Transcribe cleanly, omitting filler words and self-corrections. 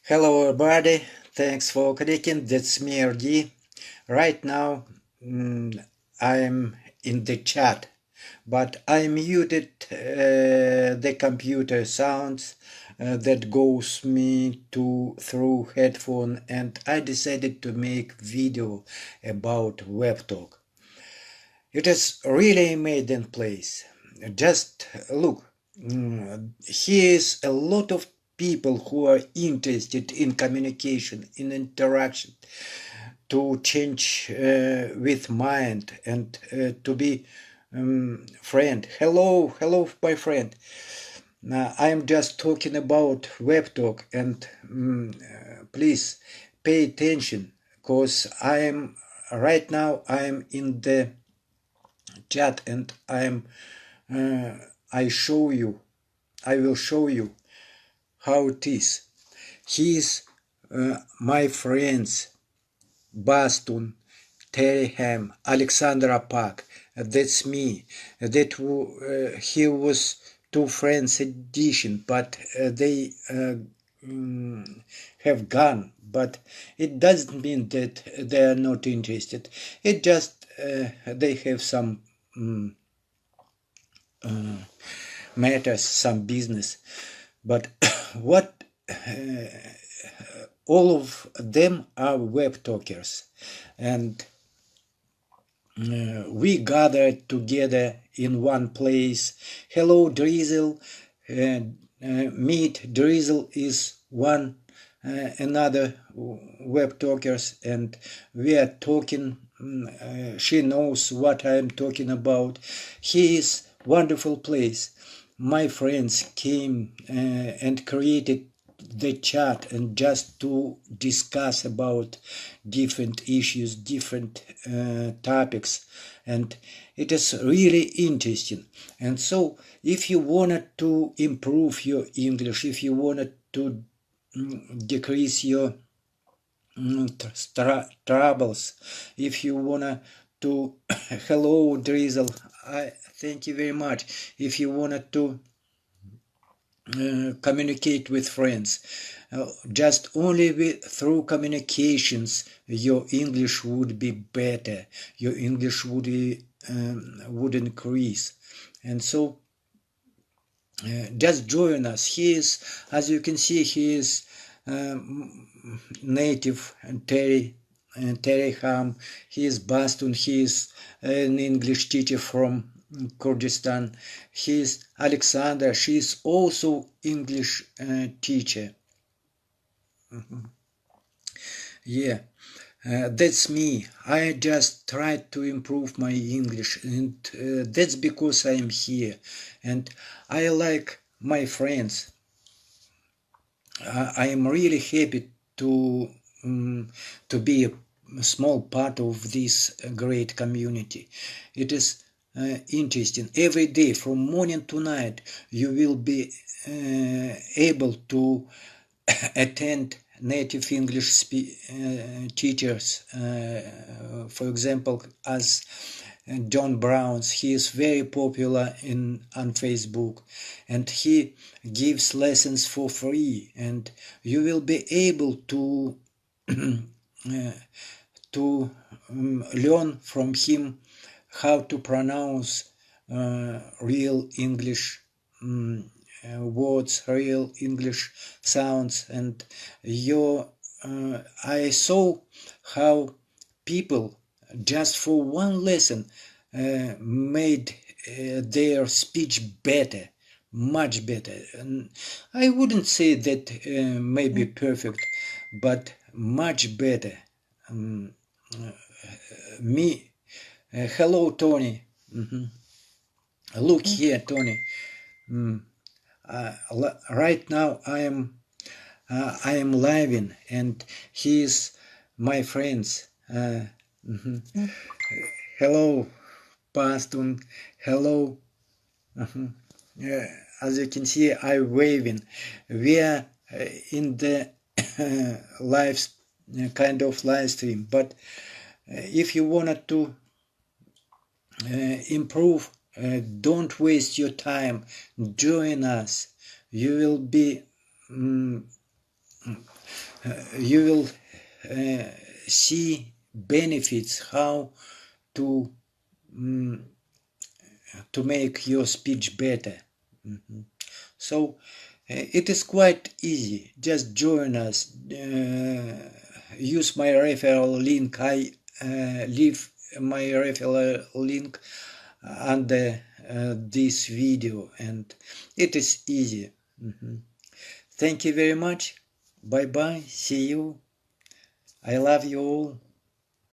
Hello everybody, thanks for clicking. That's me RD. Right now I'm in the chat, but I muted the computer sounds that goes me through headphone, and I decided to make video about Webtalk. It is really amazing place. Just look, here is a lot of people who are interested in communication, in interaction, to change with mind and to be friend. Hello, my friend. I am just talking about Webtalk, and please pay attention, because right now I am in the chat, and I will show you how it is. He's my friends Bastun, Tereham, Alexandra Pak. That's me. He was two friends edition, but they have gone. But it doesn't mean that they are not interested. It just they have some matters, some business. But what all of them are web talkers, and we gathered together in one place. Hello Drizzle, meet Drizzle is one another web talkers, and we are talking. She knows what I am talking about. He is wonderful place. My friends came and created the chat, and just to discuss about different issues, different topics, and it is really interesting. And so if you wanted to improve your English, if you wanted to decrease your troubles, if you wanna to hello Drizzle, I thank you very much. If you wanted to communicate with friends, just only through communications your English would be better, your English would increase. And so just join us. He is, as you can see, he is native Tereham. He is Bastun. He is an English teacher from Kurdistan. He is Alexander. She is also English teacher. Yeah, that's me. I just tried to improve my English, and that's because I am here, and I like my friends. I am really happy to be a small part of this great community. It is interesting. Every day from morning to night you will be able to attend native English teachers, for example, as John Browns. He is very popular on Facebook, and he gives lessons for free, and you will be able to learn from him how to pronounce real English words, real English sounds. And I saw how people just for one lesson made their speech better, much better. And I wouldn't say that maybe perfect, but much better. Hello Tony. Look here, Tony. Right now I am living, and he is my friends. Hello Pastun. Hello. As you can see, I'm waving. We are in the live kind of live stream, but if you wanted to improve, don't waste your time. Join us. You will be you will see benefits how to make your speech better. So it is quite easy. Just join us. Use my referral link. I leave my referral link under this video, and it is easy. Thank you very much. Bye bye. See you. I love you all.